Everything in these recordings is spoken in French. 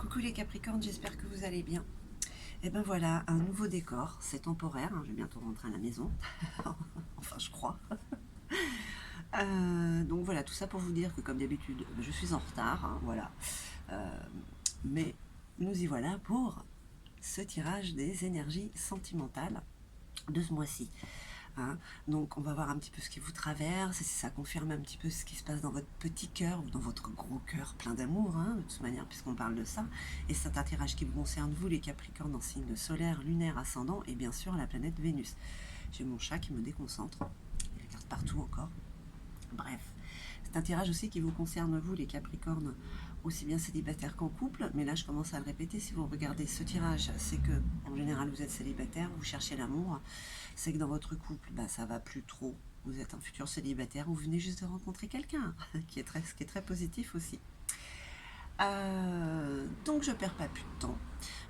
Coucou les Capricornes, j'espère que vous allez bien. Et ben voilà, un nouveau décor, c'est temporaire, hein, je vais bientôt rentrer à la maison, enfin je crois. Donc voilà, tout ça pour vous dire que comme d'habitude, je suis en retard, hein, voilà. Euh, mais nous y voilà pour ce tirage des énergies sentimentales de ce mois-ci. Hein. Donc on va voir un petit peu ce qui vous traverse, et si ça confirme un petit peu ce qui se passe dans votre petit cœur ou dans votre gros cœur plein d'amour, hein, de toute manière, puisqu'on parle de ça. Et c'est un tirage qui vous concerne, vous les Capricornes, en signe solaire, lunaire, ascendant, et bien sûr la planète Vénus. J'ai mon chat qui me déconcentre, il regarde partout encore. Bref, c'est un tirage aussi qui vous concerne, vous les Capricornes, aussi bien célibataire qu'en couple, mais là je commence à le répéter, si vous regardez ce tirage, c'est que en général vous êtes célibataire, vous cherchez l'amour, c'est que dans votre couple, bah, ça va plus trop, vous êtes un futur célibataire, vous venez juste de rencontrer quelqu'un, ce qui est très positif aussi. Donc je perds pas plus de temps.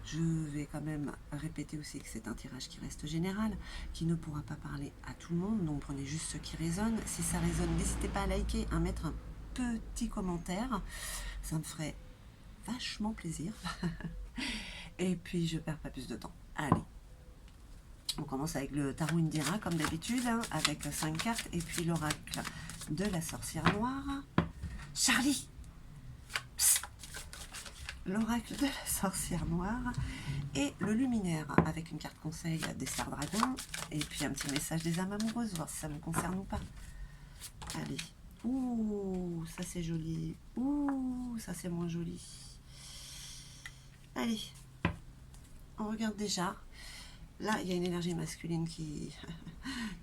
Je vais quand même répéter aussi que c'est un tirage qui reste général, qui ne pourra pas parler à tout le monde, donc prenez juste ce qui résonne. Si ça résonne, n'hésitez pas à liker, à mettre un petit commentaire, ça me ferait vachement plaisir. Et puis je perds pas plus de temps. Allez, on commence avec le tarot Indira comme d'habitude, hein, avec 5 cartes, et puis l'oracle de la sorcière noire. Charlie, l'oracle de la sorcière noire et le luminaire avec une carte conseil des Stars Dragons et puis un petit message des âmes amoureuses, voir si ça vous concerne ou pas. Allez. Ouh, ça c'est joli. Ouh, ça c'est moins joli. Allez. On regarde déjà. Là, il y a une énergie masculine qui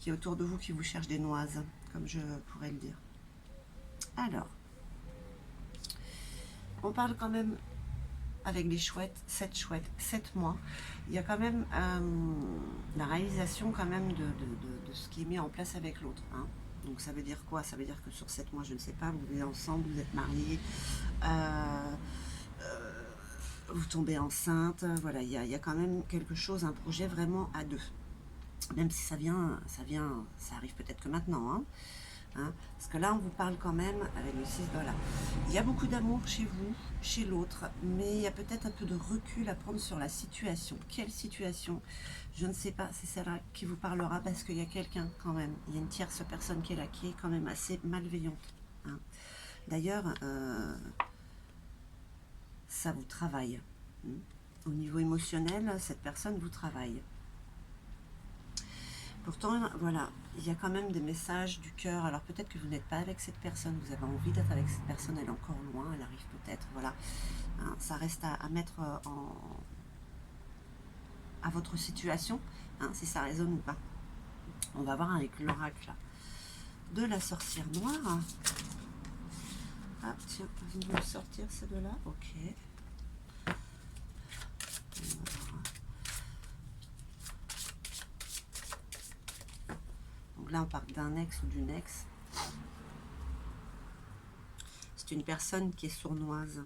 est autour de vous, qui vous cherche des noises, comme je pourrais le dire. Alors, on parle quand même avec les chouettes, 7 mois, il y a quand même la réalisation quand même de ce qui est mis en place avec l'autre. Hein. Donc ça veut dire quoi? Ça veut dire que sur 7 mois, je ne sais pas, vous vivez ensemble, vous êtes mariés, vous tombez enceinte, voilà, il y a quand même quelque chose, un projet vraiment à deux. Même si ça arrive peut-être que maintenant, hein. Hein, parce que là, on vous parle quand même avec le 6 $. Il y a beaucoup d'amour chez vous, chez l'autre, mais il y a peut-être un peu de recul à prendre sur la situation. Quelle situation? Je ne sais pas, c'est celle-là qui vous parlera parce qu'il y a quelqu'un quand même. Il y a une tierce personne qui est là, qui est quand même assez malveillante. Hein. D'ailleurs, ça vous travaille. Hein. Au niveau émotionnel, cette personne vous travaille. Pourtant, voilà, il y a quand même des messages du cœur. Alors peut-être que vous n'êtes pas avec cette personne, vous avez envie d'être avec cette personne, elle est encore loin, elle arrive peut-être, voilà. Hein, ça reste à mettre à votre situation, hein, si ça résonne ou pas. On va voir avec l'oracle de la sorcière noire. Ah tiens, vous voulez sortir ces deux-là? Ok. Donc là, on parle d'un ex ou d'une ex. C'est une personne qui est sournoise,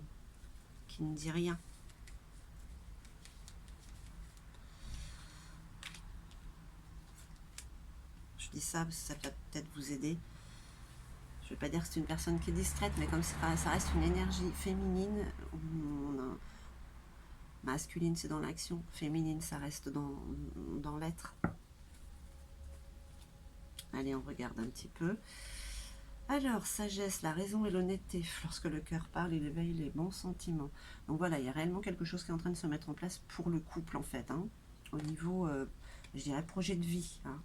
qui ne dit rien. Je dis ça parce que ça peut peut-être vous aider. Je ne vais pas dire que c'est une personne qui est discrète, mais comme ça reste une énergie féminine, masculine c'est dans l'action, féminine ça reste dans l'être. Allez, on regarde un petit peu. Alors, sagesse, la raison et l'honnêteté. Lorsque le cœur parle, il éveille les bons sentiments. Donc voilà, il y a réellement quelque chose qui est en train de se mettre en place pour le couple, en fait. Hein. Au niveau, je dirais, projet de vie. Hein.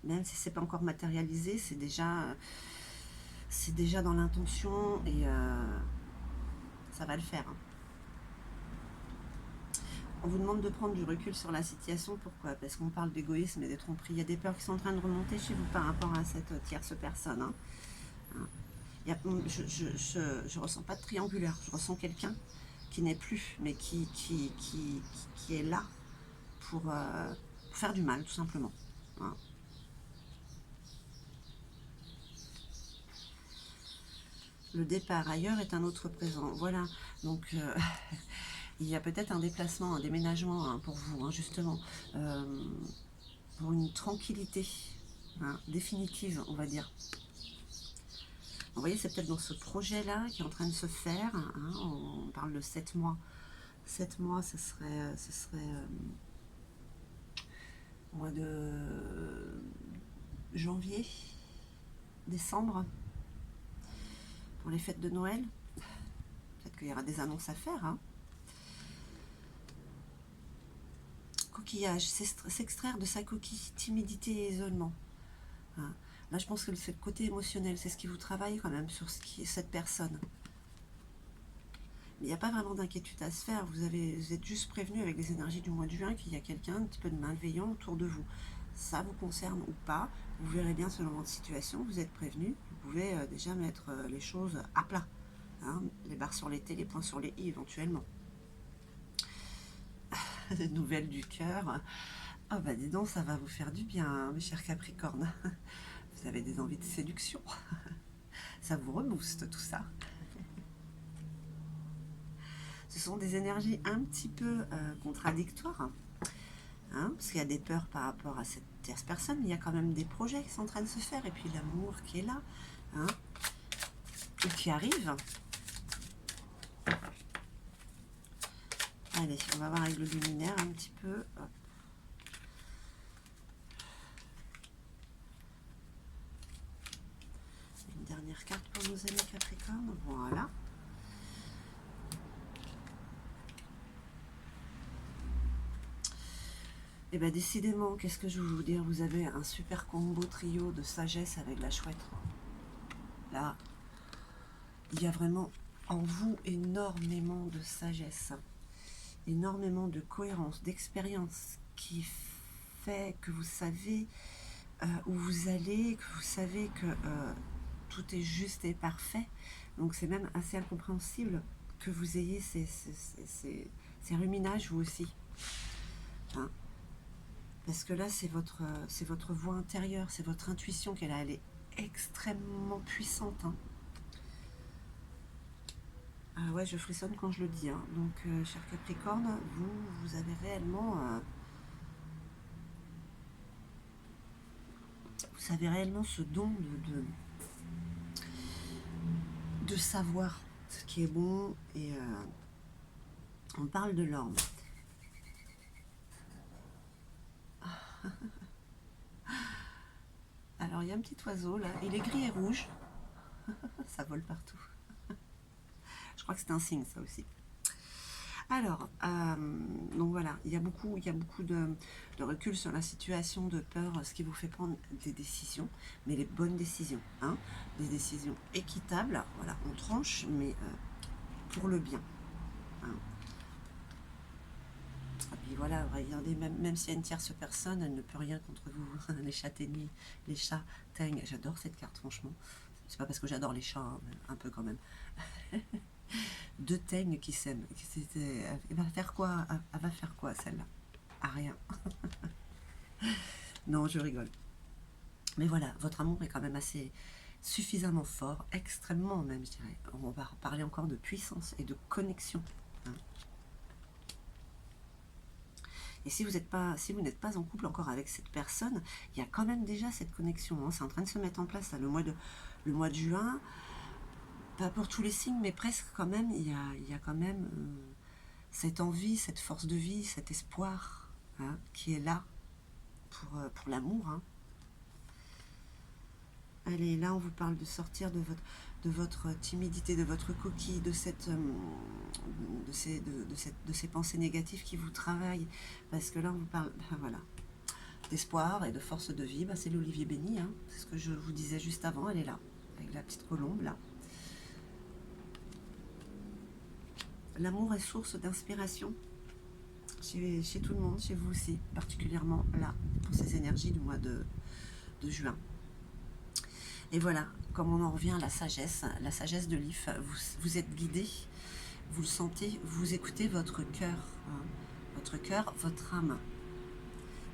Même si c'est pas encore matérialisé, c'est déjà dans l'intention et ça va le faire. Hein. On vous demande de prendre du recul sur la situation. Pourquoi? Parce qu'on parle d'égoïsme et des tromperies. Il y a des peurs qui sont en train de remonter chez vous par rapport à cette tierce personne. Hein. Je ressens pas de triangulaire. Je ressens quelqu'un qui n'est plus, mais qui est là pour faire du mal, tout simplement. Hein. Le départ ailleurs est un autre présent. Voilà. Donc... il y a peut-être un déplacement, un déménagement hein, pour vous, hein, justement, pour une tranquillité hein, définitive, on va dire. Vous voyez, c'est peut-être dans ce projet-là qui est en train de se faire, hein, on parle de 7 mois, 7 mois, ce serait mois de janvier, décembre, pour les fêtes de Noël. Peut-être qu'il y aura des annonces à faire, hein. Coquillage, s'extraire de sa coquille, timidité et isolement. Hein. Là, je pense que c'est le côté émotionnel, c'est ce qui vous travaille quand même sur cette personne. Mais il n'y a pas vraiment d'inquiétude à se faire, vous êtes juste prévenu avec les énergies du mois de juin qu'il y a quelqu'un un petit peu de malveillant autour de vous. Ça vous concerne ou pas, vous verrez bien selon votre situation, vous êtes prévenu, vous pouvez déjà mettre les choses à plat. Hein, les barres sur les T, les points sur les I éventuellement. Nouvelle du cœur. Ah bah dis donc, ça va vous faire du bien, hein, mes chers Capricornes. Vous avez des envies de séduction. Ça vous rebooste tout ça. Ce sont des énergies un petit peu contradictoires. Hein, parce qu'il y a des peurs par rapport à cette tierce personne, mais il y a quand même des projets qui sont en train de se faire, et puis l'amour qui est là, hein, et qui arrive. Allez, on va voir avec le luminaire un petit peu. Hop. Une dernière carte pour nos amis Capricornes. Voilà. Et bien décidément, qu'est-ce que je veux vous dire? Vous avez un super combo trio de sagesse avec la chouette. Là, il y a vraiment en vous énormément de sagesse, énormément de cohérence, d'expérience qui fait que vous savez où vous allez, que vous savez que tout est juste et parfait. Donc c'est même assez incompréhensible que vous ayez ces ruminages vous aussi. Hein, parce que là c'est votre voix intérieure, c'est votre intuition qui est là, elle est extrêmement puissante. Hein. Ah ouais, je frissonne quand je le dis. Hein. Donc, cher Capricorne, vous avez réellement... vous avez réellement ce don de savoir ce qui est bon. Et on parle de l'orme. Alors, il y a un petit oiseau là. Il est gris et rouge. Ça vole partout. Je crois que c'est un signe, ça aussi. Alors, donc voilà, il y a beaucoup de recul sur la situation, de peur, ce qui vous fait prendre des décisions, mais les bonnes décisions, hein, des décisions équitables, voilà, on tranche, mais pour le bien. Hein. Et puis voilà, regardez, même s'il y a une tierce personne, elle ne peut rien contre vous. Les châtaigniers, les chats, teigne, j'adore cette carte, franchement. C'est pas parce que j'adore les chats, hein, un peu quand même. Deux teignes qui s'aiment. Elle va faire quoi? Elle va faire quoi celle-là? Ah, rien. Non, je rigole. Mais voilà, votre amour est quand même assez suffisamment fort, extrêmement même, je dirais. On va parler encore de puissance et de connexion. Hein. Et si vous n'êtes pas en couple encore avec cette personne, il y a quand même déjà cette connexion. Hein. C'est en train de se mettre en place là, le mois de juin. Pas pour tous les signes, mais presque quand même, il y a quand même cette envie, cette force de vie, cet espoir, hein, qui est là pour l'amour. Hein. Allez, là on vous parle de sortir de votre timidité, de votre coquille, de ces pensées négatives qui vous travaillent. Parce que là on vous parle, ben voilà, d'espoir et de force de vie. Ben c'est l'olivier béni, hein, c'est ce que je vous disais juste avant, elle est là, avec la petite colombe là. L'amour est source d'inspiration chez tout le monde, chez vous aussi, particulièrement là, pour ces énergies du mois de juin. Et voilà, comme on en revient à la sagesse de l'IF, vous êtes guidé, vous le sentez, vous écoutez votre cœur, hein, votre âme.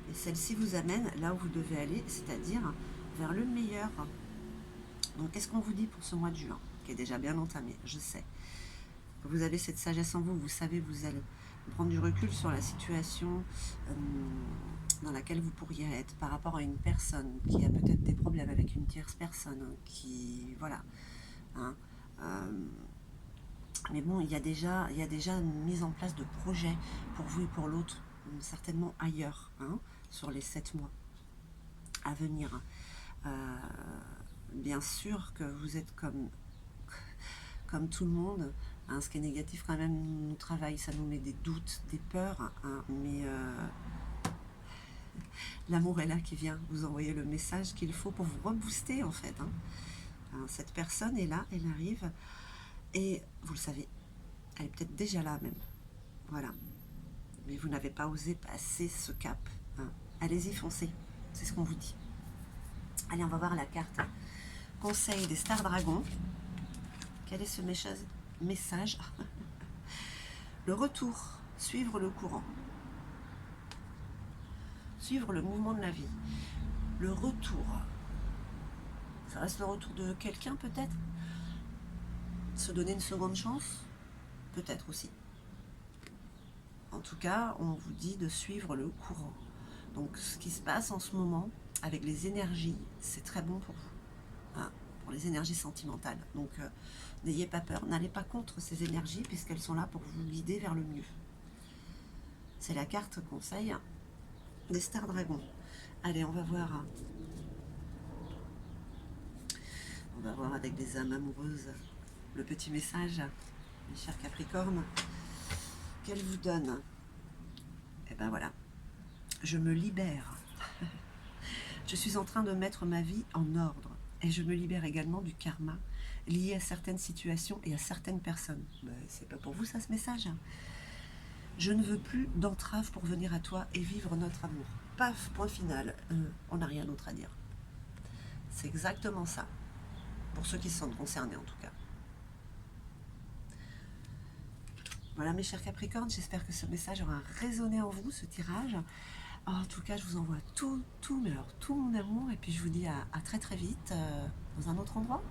Et celle-ci vous amène là où vous devez aller, c'est-à-dire vers le meilleur. Donc qu'est-ce qu'on vous dit pour ce mois de juin, qui est déjà bien entamé, je sais. Vous avez cette sagesse en vous, vous savez, vous allez prendre du recul sur la situation dans laquelle vous pourriez être par rapport à une personne qui a peut-être des problèmes avec une tierce personne, qui, voilà, hein, Mais bon, il y a déjà une mise en place de projets pour vous et pour l'autre, certainement ailleurs, hein, sur les 7 mois à venir. Euh, Bien sûr que vous êtes comme tout le monde, hein, ce qui est négatif quand même nous travaille, ça nous met des doutes, des peurs, hein, mais l'amour est là qui vient vous envoyer le message qu'il faut pour vous rebooster en fait. Hein. Hein, cette personne est là, elle arrive, et vous le savez, elle est peut-être déjà là même. Voilà. Mais vous n'avez pas osé passer ce cap. Hein. Allez-y, foncez. C'est ce qu'on vous dit. Allez, on va voir la carte. Conseil des stars dragons. Quel est ce message? Le retour. Suivre le courant. Suivre le mouvement de la vie. Le retour. Ça reste le retour de quelqu'un peut-être? Se donner une seconde chance? Peut-être aussi. En tout cas, on vous dit de suivre le courant. Donc ce qui se passe en ce moment avec les énergies, c'est très bon pour vous, hein, pour les énergies sentimentales. Donc n'ayez pas peur, n'allez pas contre ces énergies puisqu'elles sont là pour vous guider vers le mieux. C'est la carte conseil des stars dragons. Allez, on va voir. On va voir avec des âmes amoureuses le petit message, mes chers Capricornes, qu'elle vous donne. Et ben voilà, je me libère. Je suis en train de mettre ma vie en ordre et je me libère également du karma lié à certaines situations et à certaines personnes. Ben, c'est pas pour vous ça ce message. Je ne veux plus d'entrave pour venir à toi et vivre notre amour. Paf, point final. On n'a rien d'autre à dire. C'est exactement ça. Pour ceux qui se sentent concernés en tout cas. Voilà mes chers Capricornes, j'espère que ce message aura résonné en vous, ce tirage. En tout cas, je vous envoie tout mon amour et puis je vous dis à très très vite dans un autre endroit.